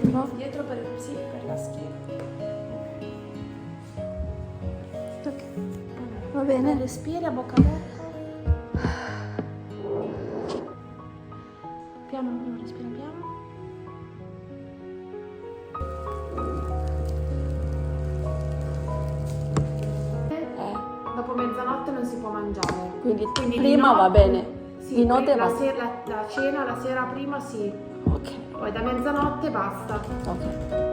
dietro? Dietro per, sì, per la schiena. Ok, va bene. Respiri a bocca aperta. Piano, respira piano. Dopo mezzanotte non si può mangiare. Quindi di prima va bene. Sì, Di notte la, va bene. la cena la sera prima sì. Ok, Poi da mezzanotte basta. ok.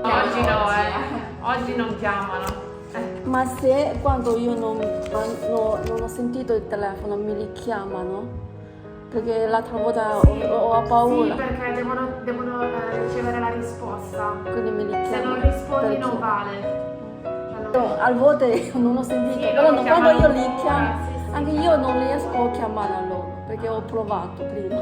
Oggi no, oggi non chiamano. Ma se quando io non ho sentito il telefono mi richiamano? Perché l'altra volta ho paura. Sì, perché devono ricevere la risposta. Quindi mi richiamano. Se non rispondi perché non vale. Cioè, a volte non ho sentito, Sì, però loro quando io chiamano li chiamo, sì, sì. anche io non riesco a chiamare a loro, perché ho provato prima.